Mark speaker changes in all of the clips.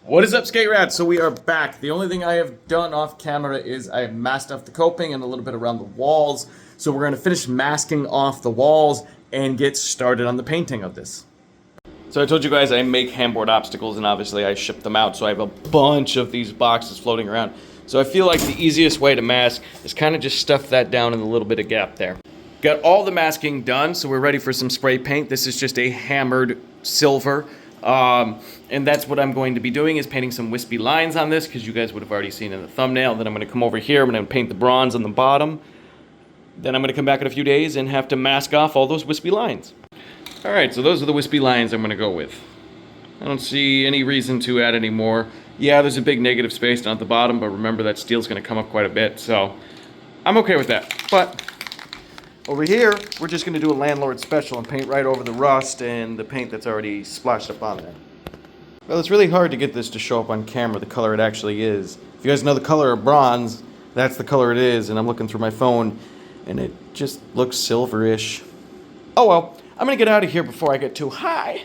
Speaker 1: What is up, skate rats? So we are back. The only thing I have done off camera is I have masked off the coping and a little bit around the walls. So we're going to finish masking off the walls and get started on the painting of this. So I told you guys I make handboard obstacles, and obviously I ship them out. So I have a bunch of these boxes floating around. So I feel like the easiest way to mask is kind of just stuff that down in a little bit of gap there. Got all the masking done, so we're ready for some spray paint. This is just a hammered silver. And that's what I'm going to be doing, is painting some wispy lines on this, because you guys would have already seen in the thumbnail. Then I'm going to come over here, I'm going to paint the bronze on the bottom. Then I'm going to come back in a few days and have to mask off all those wispy lines. Alright, so those are the wispy lines I'm going to go with. I don't see any reason to add any more. Yeah, there's a big negative space down at the bottom, but remember that steel's going to come up quite a bit, so I'm okay with that. But over here, we're just going to do a landlord special and paint right over the rust and the paint that's already splashed up on there. Well, it's really hard to get this to show up on camera the color it actually is. If you guys know the color of bronze, that's the color it is, and I'm looking through my phone and it just looks silverish. Oh well, I'm going to get out of here before I get too high.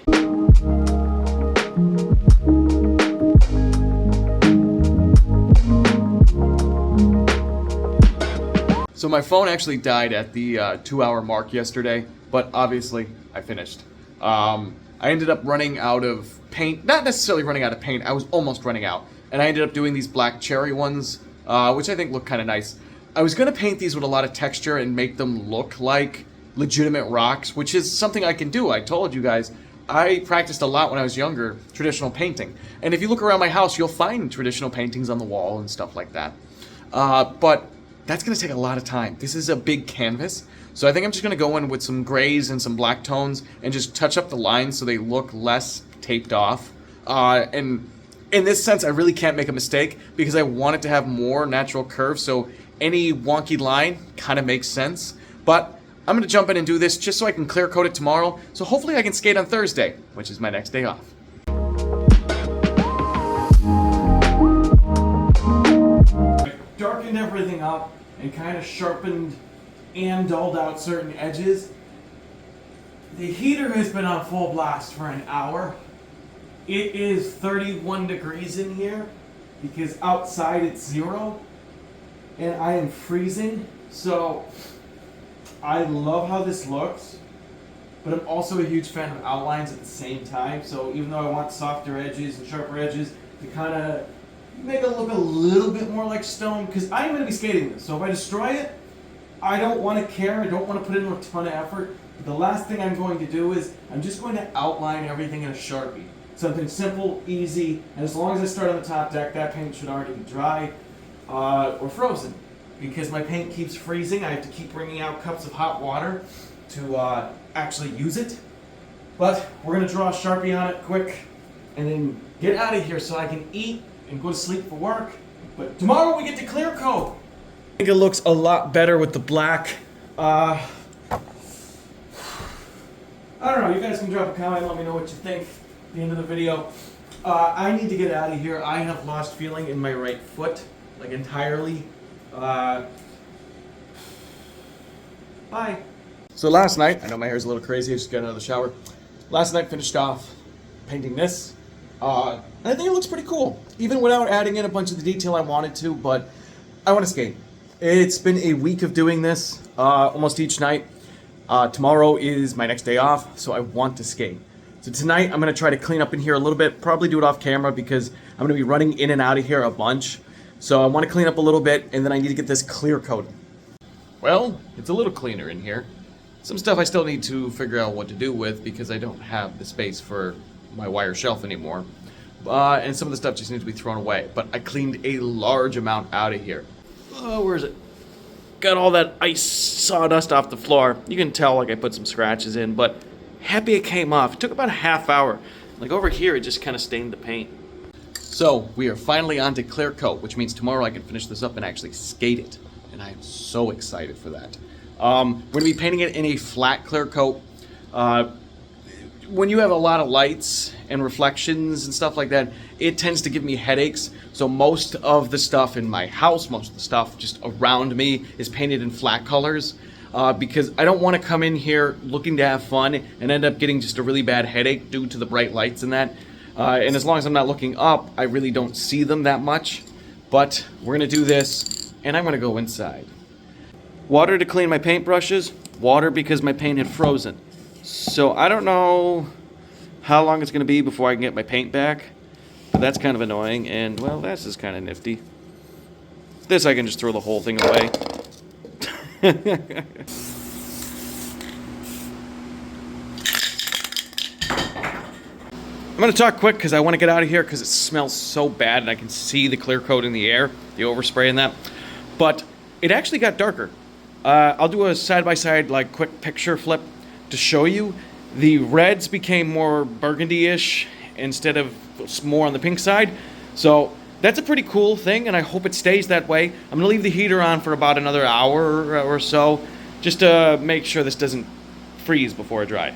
Speaker 1: So my phone actually died at the 2-hour mark yesterday, but obviously I finished. I ended up running out of paint, not necessarily running out of paint, I was almost running out. And I ended up doing these black cherry ones, which I think look kind of nice. I was going to paint these with a lot of texture and make them look like legitimate rocks, which is something I can do. I told you guys, I practiced a lot when I was younger, traditional painting. And if you look around my house, you'll find traditional paintings on the wall and stuff like that. But that's going to take a lot of time. This is a big canvas, so I think I'm just going to go in with some grays and some black tones and just touch up the lines so they look less taped off. And in this sense, I really can't make a mistake because I want it to have more natural curve, so any wonky line kind of makes sense. But I'm going to jump in and do this just so I can clear coat it tomorrow, so hopefully I can skate on Thursday, which is my next day off. Darkened everything up and kind of sharpened and dulled out certain edges. The heater has been on full blast for an hour. It is 31 degrees in here because outside it's 0 and I am freezing. So I love how this looks, but I'm also a huge fan of outlines at the same time. So even though I want softer edges and sharper edges to kind of make it look a little bit more like stone, because I am going to be skating this. So if I destroy it, I don't want to care. I don't want to put in a ton of effort. But the last thing I'm going to do is I'm just going to outline everything in a Sharpie. Something simple, easy, and as long as I start on the top deck, that paint should already be dry or frozen. Because my paint keeps freezing, I have to keep bringing out cups of hot water to actually use it. But we're going to draw a Sharpie on it quick and then get out of here so I can eat and go to sleep for work. But tomorrow we get to clear coat. I think it looks a lot better with the black. I don't know, you guys can drop a comment, let me know what you think at the end of the video. I need to get out of here. I have lost feeling in my right foot, like entirely. Bye. So last night, I know my hair's a little crazy, I just got out of the shower. Last night finished off painting this. And I think it looks pretty cool, even without adding in a bunch of the detail I wanted to, but I want to skate. It's been a week of doing this, almost each night. Tomorrow is my next day off, so I want to skate. So tonight, I'm going to try to clean up in here a little bit, probably do it off camera because I'm going to be running in and out of here a bunch. So I want to clean up a little bit, and then I need to get this clear coated. Well, it's a little cleaner in here. Some stuff I still need to figure out what to do with because I don't have the space for my wire shelf anymore. And some of the stuff just needs to be thrown away. But I cleaned a large amount out of here. Oh, where is it? Got all that ice sawdust off the floor. You can tell like I put some scratches in, but happy it came off. It took about a half hour. Like over here, it just kind of stained the paint. So we are finally on to clear coat, which means tomorrow I can finish this up and actually skate it. And I am so excited for that. We're going to be painting it in a flat clear coat. When you have a lot of lights and reflections and stuff like that, it tends to give me headaches. So most of the stuff in my house, most of the stuff just around me is painted in flat colors. Because I don't want to come in here looking to have fun and end up getting just a really bad headache due to the bright lights and that. And as long as I'm not looking up, I really don't see them that much. But we're gonna do this, and I'm gonna go inside. Water to clean my paintbrushes, water because my paint had frozen. So I don't know how long it's gonna be before I can get my paint back. But that's kind of annoying, and well, this is kind of nifty. This I can just throw the whole thing away. I'm gonna talk quick because I want to get out of here because it smells so bad and I can see the clear coat in the air, the overspray and that. But it actually got darker. I'll do a side-by-side like quick picture flip to show you. The reds became more burgundy-ish instead of more on the pink side. So that's a pretty cool thing, and I hope it stays that way. I'm gonna leave the heater on for about another hour or so, just to make sure this doesn't freeze before it dries.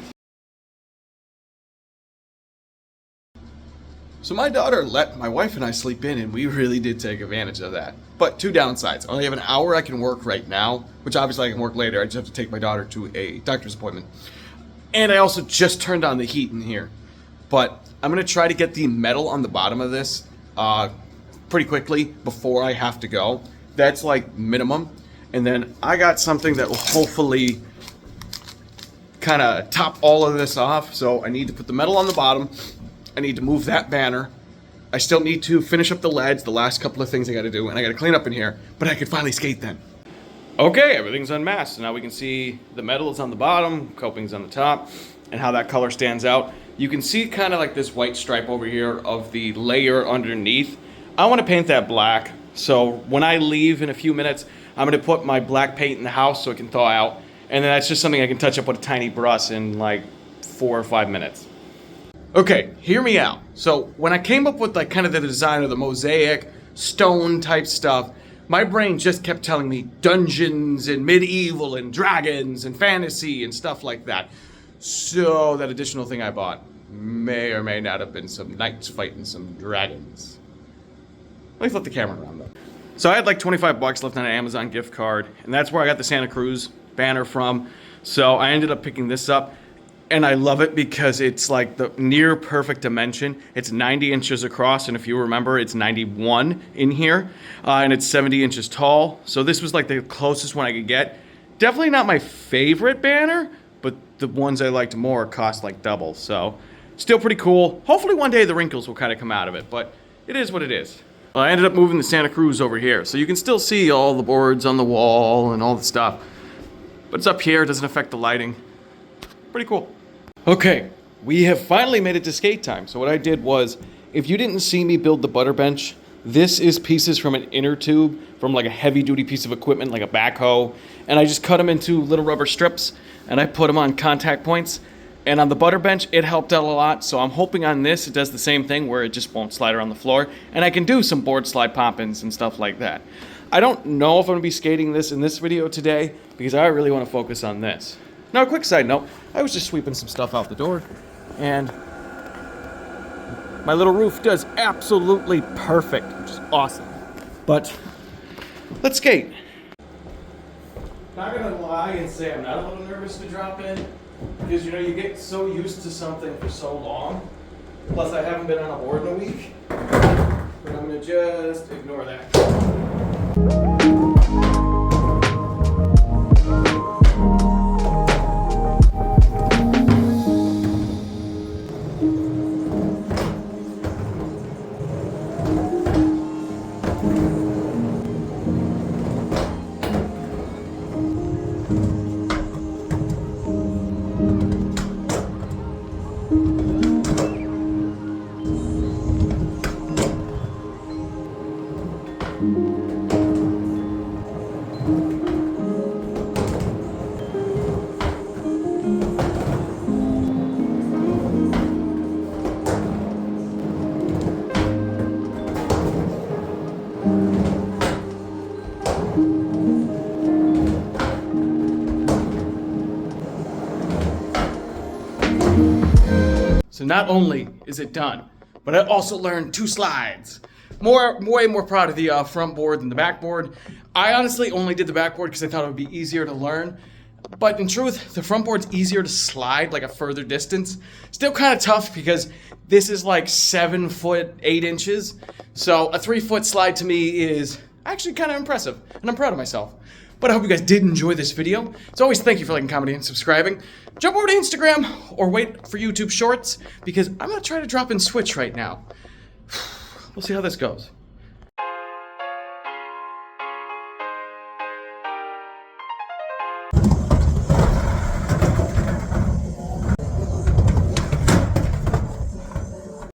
Speaker 1: So my daughter let my wife and I sleep in, and we really did take advantage of that. But two downsides. I only have an hour I can work right now, which obviously I can work later. I just have to take my daughter to a doctor's appointment. And I also just turned on the heat in here. But I'm gonna try to get the metal on the bottom of this pretty quickly before I have to go. That's like minimum. And then I got something that will hopefully kind of top all of this off. So I need to put the metal on the bottom. I need to move that banner. I still need to finish up the leads, the last couple of things I gotta do, and I gotta clean up in here, but I can finally skate then. Okay, everything's unmasked. So now we can see the metal is on the bottom, coping's on the top, and how that color stands out. You can see kind of like this white stripe over here of the layer underneath. I wanna paint that black, so when I leave in a few minutes, I'm gonna put my black paint in the house so it can thaw out, and then that's just something I can touch up with a tiny brush in like 4 or 5 minutes. Okay, hear me out. So when I came up with like kind of the design of the mosaic, stone type stuff, my brain just kept telling me dungeons and medieval and dragons and fantasy and stuff like that. So that additional thing I bought may or may not have been some knights fighting some dragons. Let me flip the camera around though. So I had like 25 bucks left on an Amazon gift card, and that's where I got the Santa Cruz banner from. So I ended up picking this up. And I love it because it's like the near perfect dimension. It's 90 inches across, and if you remember, it's 91 in here, and it's 70 inches tall. So this was like the closest one I could get. Definitely not my favorite banner, but the ones I liked more cost like double. So still pretty cool. Hopefully one day the wrinkles will kind of come out of it, but it is what it is. Well, I ended up moving the Santa Cruz over here, so you can still see all the boards on the wall and all the stuff. But it's up here, it doesn't affect the lighting. Pretty cool. Okay, we have finally made it to skate time. So what I did was, if you didn't see me build the butter bench, this is pieces from an inner tube from like a heavy duty piece of equipment, like a backhoe. And I just cut them into little rubber strips and I put them on contact points. And on the butter bench, it helped out a lot. So I'm hoping on this, it does the same thing where it just won't slide around the floor. And I can do some board slide pop-ins and stuff like that. I don't know if I'm gonna be skating this in this video today because I really wanna focus on this. Now, a quick side note, I was just sweeping some stuff out the door, and my little roof does absolutely perfect, which is awesome. But let's skate. Not gonna lie and say I'm not a little nervous to drop in, because you know, you get so used to something for so long. Plus, I haven't been on a board in a week, but I'm gonna just ignore that. So not only is it done, but I also learned 2 slides. Way more proud of the front board than the back board. I honestly only did the back board because I thought it would be easier to learn. But in truth, the front board's easier to slide like a further distance. Still kind of tough because this is like 7 foot 8 inches. So a 3 foot slide to me is actually kind of impressive, and I'm proud of myself. But I hope you guys did enjoy this video. As always, thank you for liking, commenting, and subscribing. Jump over to Instagram or wait for YouTube Shorts because I'm gonna try to drop in Switch right now. We'll see how this goes.